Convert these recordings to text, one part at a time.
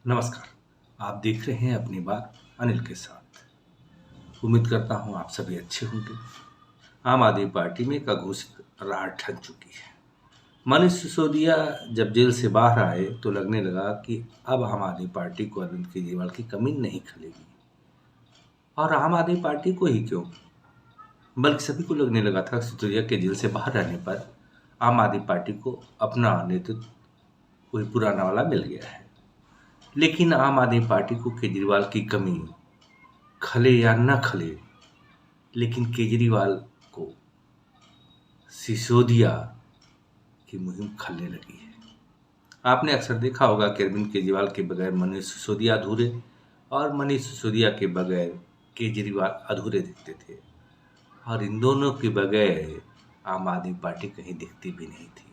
नमस्कार। आप देख रहे हैं अपनी बात अनिल के साथ। उम्मीद करता हूं आप सभी अच्छे होंगे। आम आदमी पार्टी में एक अघोषित रार ठन चुकी है। मनीष सिसोदिया जब जेल से बाहर आए तो लगने लगा कि अब आम आदमी पार्टी को अरविंद केजरीवाल की कमी नहीं खलेगी। और आम आदमी पार्टी को ही क्यों, बल्कि सभी को लगने लगा था सिसोदिया के जेल से बाहर रहने पर आम आदमी पार्टी को अपना नेतृत्व वही पुराना वाला मिल गया है। लेकिन आम आदमी पार्टी को केजरीवाल की कमी खले या न खले, लेकिन केजरीवाल को सिसोदिया की मुहिम खलने लगी है। आपने अक्सर देखा होगा कि अरविंद केजरीवाल के बगैर मनीष सिसोदिया अधूरे और मनीष सिसोदिया के बगैर केजरीवाल अधूरे दिखते थे। और इन दोनों के बगैर आम आदमी पार्टी कहीं दिखती भी नहीं थी,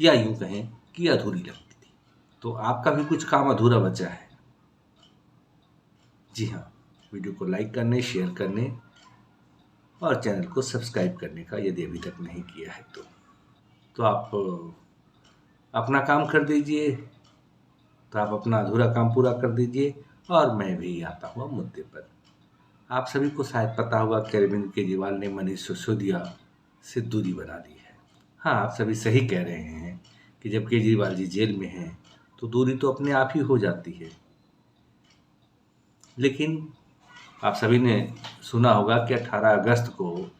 या यूं कहें कि अधूरी लगती थी। तो आपका भी कुछ काम अधूरा बचा है। जी हाँ, वीडियो को लाइक करने, शेयर करने और चैनल को सब्सक्राइब करने का यदि अभी तक नहीं किया है तो आप अपना काम कर दीजिए। तो आप अपना अधूरा काम पूरा कर दीजिए और मैं भी आता हुआ मुद्दे पर। आप सभी को शायद पता होगा कि अरविंद केजरीवाल ने मनीष सिसोदिया से दूरी बना ली है। हाँ, आप सभी सही कह रहे हैं कि जब केजरीवाल जी जेल में हैं तो दूरी तो अपने आप ही हो जाती है। लेकिन आप सभी ने सुना होगा कि 18 अगस्त को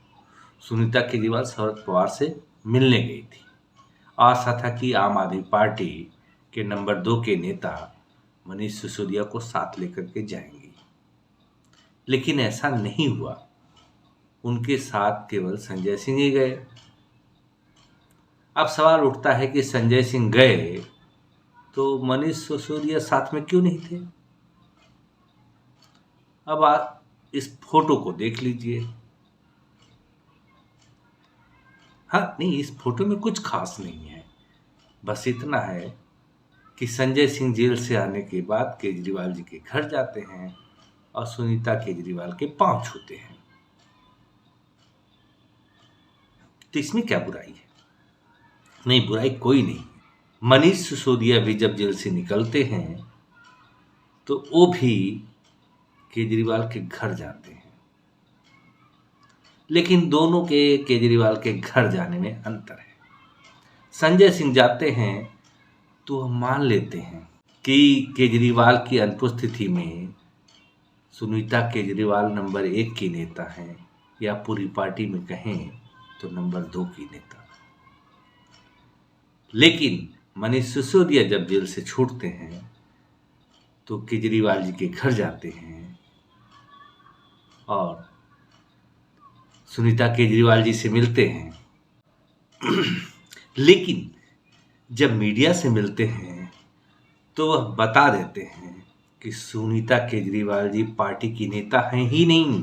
सुनीता केजरीवाल शरद पवार से मिलने गई थी। आशा था कि आम आदमी पार्टी के नंबर 2 के नेता मनीष सिसोदिया को साथ लेकर के जाएंगी, लेकिन ऐसा नहीं हुआ। उनके साथ केवल संजय सिंह ही गए। अब सवाल उठता है कि संजय सिंह गए तो मनीष सिसोदिया साथ में क्यों नहीं थे। अब आप इस फोटो को देख लीजिए। हाँ, नहीं, इस फोटो में कुछ खास नहीं है। बस इतना है कि संजय सिंह जेल से आने के बाद केजरीवाल जी के घर जाते हैं और सुनीता केजरीवाल के पांव छूते हैं। तो इसमें क्या बुराई है? नहीं, बुराई कोई नहीं। मनीष सिसोदिया भी जब जेल से निकलते हैं तो वो भी केजरीवाल के घर जाते हैं। लेकिन दोनों के केजरीवाल के घर जाने में अंतर है। संजय सिंह जाते हैं तो हम मान लेते हैं कि केजरीवाल की अनुपस्थिति में सुनीता केजरीवाल नंबर 1 की नेता हैं, या पूरी पार्टी में कहें तो नंबर 2 की नेता। लेकिन मनीष सिसोदिया जब जेल से छूटते हैं तो केजरीवाल जी के घर जाते हैं और सुनीता केजरीवाल जी से मिलते हैं। लेकिन जब मीडिया से मिलते हैं तो वह बता देते हैं कि सुनीता केजरीवाल जी पार्टी की नेता हैं ही नहीं।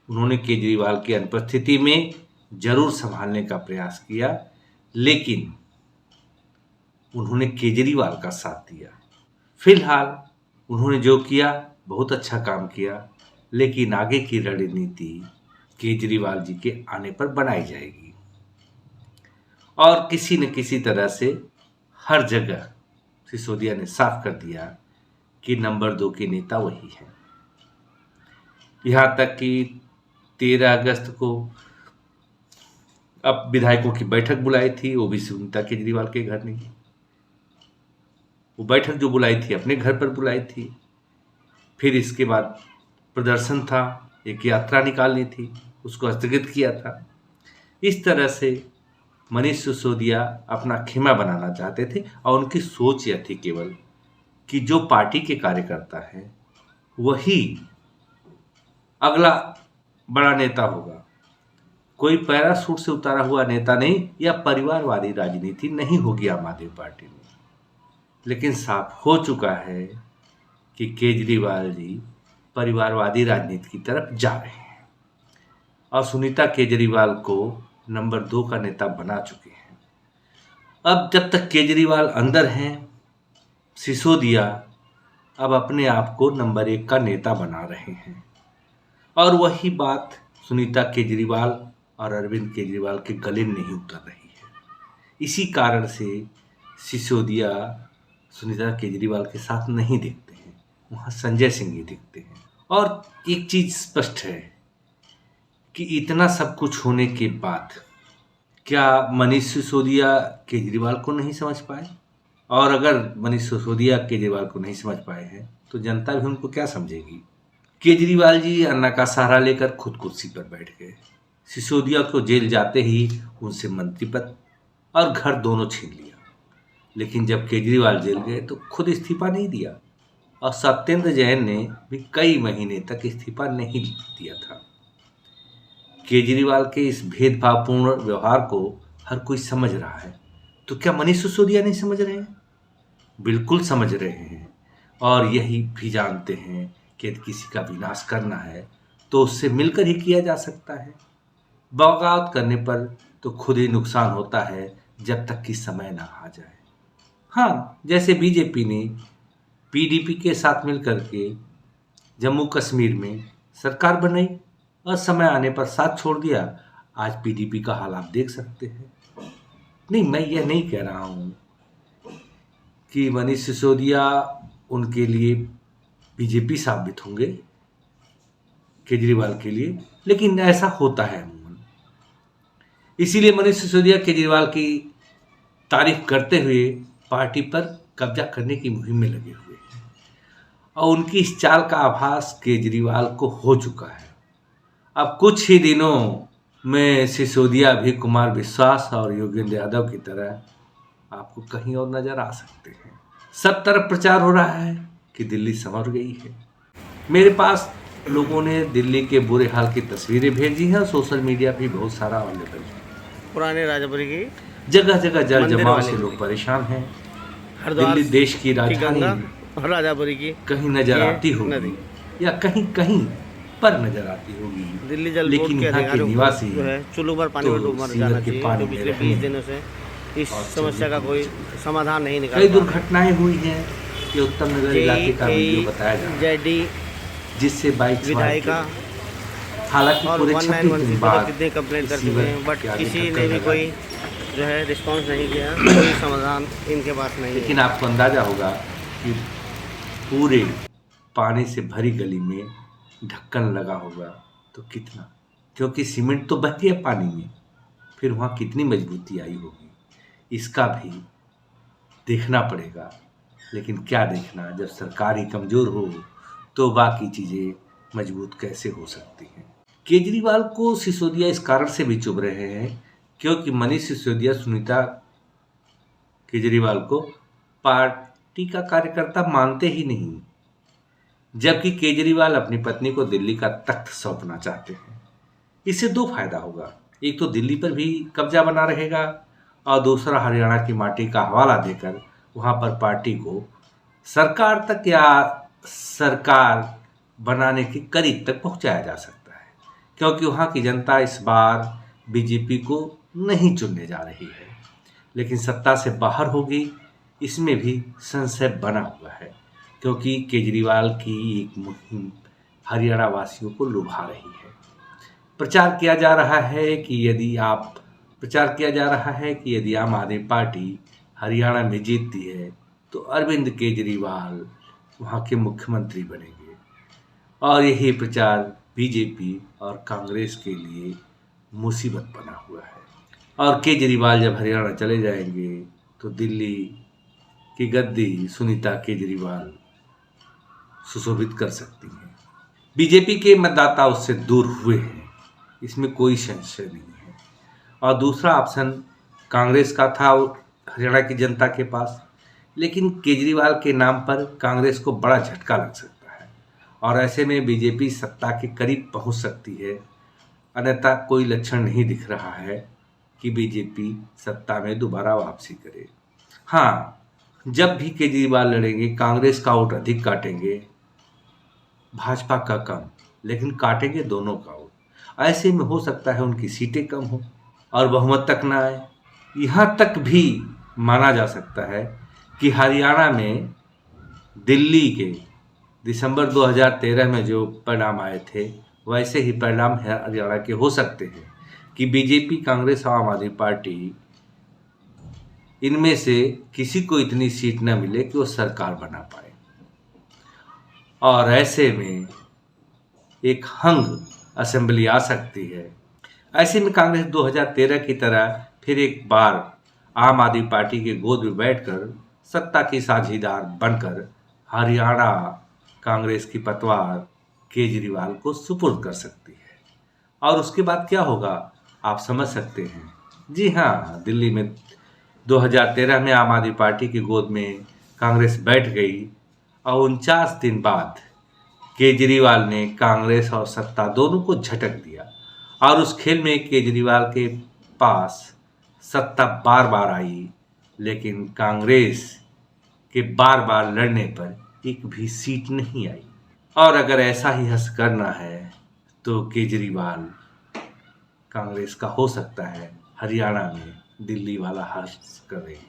उन्होंने केजरीवाल की अनुपस्थिति में जरूर संभालने का प्रयास किया, लेकिन उन्होंने केजरीवाल का साथ दिया। फिलहाल उन्होंने जो किया बहुत अच्छा काम किया, लेकिन आगे की रणनीति केजरीवाल जी के आने पर बनाई जाएगी। और किसी न किसी तरह से हर जगह सिसोदिया ने साफ कर दिया कि नंबर 2 के नेता वही हैं। यहाँ तक कि 13 अगस्त को अब विधायकों की बैठक बुलाई थी, वो भी सुनीता केजरीवाल के घर नहीं। वो बैठक जो बुलाई थी अपने घर पर बुलाई थी। फिर इसके बाद प्रदर्शन था, एक यात्रा निकालनी थी, उसको स्थगित किया था। इस तरह से मनीष सिसोदिया अपना खेमा बनाना चाहते थे और उनकी सोच यह थी केवल कि जो पार्टी के कार्यकर्ता है वही अगला बड़ा नेता होगा। कोई पैराशूट से उतारा हुआ नेता नहीं, या परिवारवादी राजनीति नहीं होगी आम आदमी पार्टी में। लेकिन साफ हो चुका है कि केजरीवाल जी परिवारवादी राजनीति की तरफ जा रहे हैं और सुनीता केजरीवाल को नंबर 2 का नेता बना चुके हैं। अब जब तक केजरीवाल अंदर हैं, सिसोदिया अब अपने आप को नंबर 1 का नेता बना रहे हैं। और वही बात सुनीता केजरीवाल और अरविंद केजरीवाल के गले नहीं उतर रही है। इसी कारण से सिसोदिया सुनीता केजरीवाल के साथ नहीं दिखते हैं, वहाँ संजय सिंह ही दिखते हैं। और एक चीज स्पष्ट है कि इतना सब कुछ होने के बाद क्या मनीष सिसोदिया केजरीवाल को नहीं समझ पाए? और अगर मनीष सिसोदिया केजरीवाल को नहीं समझ पाए हैं तो जनता भी उनको क्या समझेगी? केजरीवाल जी अन्ना का सहारा लेकर खुद कुर्सी पर बैठ गए। सिसोदिया को जेल जाते ही उनसे मंत्री पद और घर दोनों छीन लिया। लेकिन जब केजरीवाल जेल गए तो खुद इस्तीफा नहीं दिया और सत्येंद्र जैन ने भी कई महीने तक इस्तीफा नहीं दिया था। केजरीवाल के इस भेदभावपूर्ण व्यवहार को हर कोई समझ रहा है, तो क्या मनीष सिसोदिया नहीं समझ रहे हैं? बिल्कुल समझ रहे हैं और यही भी जानते हैं कि यदि किसी का विनाश करना है तो उससे मिलकर ही किया जा सकता है। बगावत करने पर तो खुद ही नुकसान होता है जब तक कि समय ना आ जाए। हाँ, जैसे बीजेपी ने पीडीपी के साथ मिलकर के जम्मू कश्मीर में सरकार बनाई और समय आने पर साथ छोड़ दिया। आज पीडीपी का हाल आप देख सकते हैं। नहीं, मैं यह नहीं कह रहा हूँ कि मनीष सिसोदिया उनके लिए बीजेपी साबित होंगे केजरीवाल के लिए, लेकिन ऐसा होता है अमूमन। इसीलिए मनीष सिसोदिया केजरीवाल की तारीफ करते हुए पार्टी पर कब्जा करने की मुहिम में लगे हुए हैं और उनकी इस चाल का आभास केजरीवाल को हो चुका है। अब कुछ ही दिनों में सिसोदिया भी कुमार विश्वास और योगेंद्र यादव की तरह आपको कहीं और नजर आ सकते हैं। सब तरफ प्रचार हो रहा है कि दिल्ली संवर गई है। मेरे पास लोगों ने दिल्ली के बुरे हाल की तस्वीरें भेजी हैं और सोशल मीडिया भी बहुत सारा अवेलेबल है। पुराने राजापुरी की जगह जगह जल जमाव से लोग परेशान हैं। दिल्ली देश की राजधानी राजापुरी की कहीं नजर आती होगी या कहीं कहीं पर नजर आती होगी, दिल्ली जल बोर्ड लेकिन के यहाँ के निवासी जो है चुल्लू पर पानी में डूब मर जाना चाहिए। तो पिछले 20 दिनों से इस समस्या का कोई समाधान नहीं निकाल। कई दुर्घटनाएं हुई हैं। ये उत्तम नगर इलाके का वीडियो बताया जा रहा है, जिससे बाइक विधायिका हालांकि पूरे 36 दिन बाद कितने कंप्लेंट कर चुके हैं, बट किसी ने भी कोई जो है रिस्पांस नहीं किया, कोई समाधान इनके पास नहीं। लेकिन आपको अंदाजा होगा कि पूरे पानी से भरी गली में ढक्कन लगा होगा तो कितना, क्योंकि सीमेंट तो बह गया पानी में, फिर वहाँ कितनी मजबूती आई होगी इसका भी देखना पड़ेगा। लेकिन क्या देखना, जब सरकार ही कमज़ोर हो तो बाकी चीज़ें मजबूत कैसे हो सकती हैं। केजरीवाल को सिसोदिया इस कारण से भी चुभ रहे हैं क्योंकि मनीष सिसोदिया सुनीता केजरीवाल को पार्टी का कार्यकर्ता मानते ही नहीं, जबकि केजरीवाल अपनी पत्नी को दिल्ली का तख्त सौंपना चाहते हैं। इससे दो फायदा होगा, एक तो दिल्ली पर भी कब्जा बना रहेगा और दूसरा हरियाणा की माटी का हवाला देकर वहां पर पार्टी को सरकार तक या सरकार बनाने के करीब तक पहुंचाया जा सकता है, क्योंकि वहां की जनता इस बार बीजेपी को नहीं चुनने जा रही है, लेकिन सत्ता से बाहर होगी इसमें भी संशय बना हुआ है, क्योंकि केजरीवाल की एक मुहिम हरियाणा वासियों को लुभा रही है। प्रचार किया जा रहा है कि यदि आम आदमी पार्टी हरियाणा में जीतती है तो अरविंद केजरीवाल वहाँ के मुख्यमंत्री बनेंगे और यही प्रचार बीजेपी और कांग्रेस के लिए मुसीबत बना हुआ है। और केजरीवाल जब हरियाणा चले जाएंगे तो दिल्ली की गद्दी सुनीता केजरीवाल सुशोभित कर सकती हैं। बीजेपी के मतदाता उससे दूर हुए हैं, इसमें कोई संशय नहीं है। और दूसरा ऑप्शन कांग्रेस का था हरियाणा की जनता के पास, लेकिन केजरीवाल के नाम पर कांग्रेस को बड़ा झटका लग सकता है और ऐसे में बीजेपी सत्ता के करीब पहुंच सकती है। अन्यथा कोई लक्षण नहीं दिख रहा है कि बीजेपी सत्ता में दोबारा वापसी करे। हाँ, जब भी केजरीवाल लड़ेंगे कांग्रेस का वोट अधिक काटेंगे, भाजपा का कम, लेकिन काटेंगे दोनों का वोट। ऐसे में हो सकता है उनकी सीटें कम हो और बहुमत तक ना आए। यहाँ तक भी माना जा सकता है कि हरियाणा में दिल्ली के दिसंबर 2013 में जो परिणाम आए थे वैसे ही परिणाम हरियाणा के हो सकते हैं कि बीजेपी, कांग्रेस और आम आदमी पार्टी इनमें से किसी को इतनी सीट न मिले कि वो सरकार बना पाए। और ऐसे में एक हंग असेंबली आ सकती है। ऐसे में कांग्रेस 2013 की तरह फिर एक बार आम आदमी पार्टी के गोद में बैठकर सत्ता की साझीदार बनकर हरियाणा कांग्रेस की पतवार केजरीवाल को सुपुर्द कर सकती है। और उसके बाद क्या होगा आप समझ सकते हैं। जी हाँ, दिल्ली में 2013 में आम आदमी पार्टी की गोद में कांग्रेस बैठ गई और 49 दिन बाद केजरीवाल ने कांग्रेस और सत्ता दोनों को झटक दिया। और उस खेल में केजरीवाल के पास सत्ता बार बार आई, लेकिन कांग्रेस के बार बार लड़ने पर एक भी सीट नहीं आई। और अगर ऐसा ही हंस करना है तो केजरीवाल कांग्रेस का हो सकता है हरियाणा में दिल्ली वाला हर्ष करे।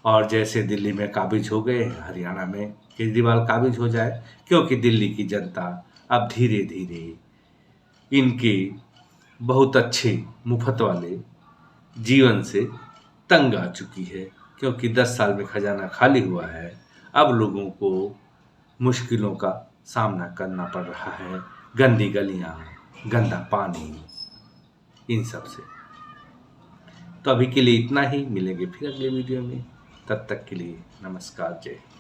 और जैसे दिल्ली में काबिज हो गए हरियाणा में केजरीवाल काबिज हो जाए, क्योंकि दिल्ली की जनता अब धीरे धीरे इनके बहुत अच्छे मुफ्त वाले जीवन से तंग आ चुकी है। क्योंकि 10 साल में खजाना खाली हुआ है, अब लोगों को मुश्किलों का सामना करना पड़ रहा है, गंदी गलियां, गंदा पानी, इन सब से। तो अभी के लिए इतना ही, मिलेंगे फिर अगले वीडियो में। तब तक के लिए नमस्कार, जय हिंद।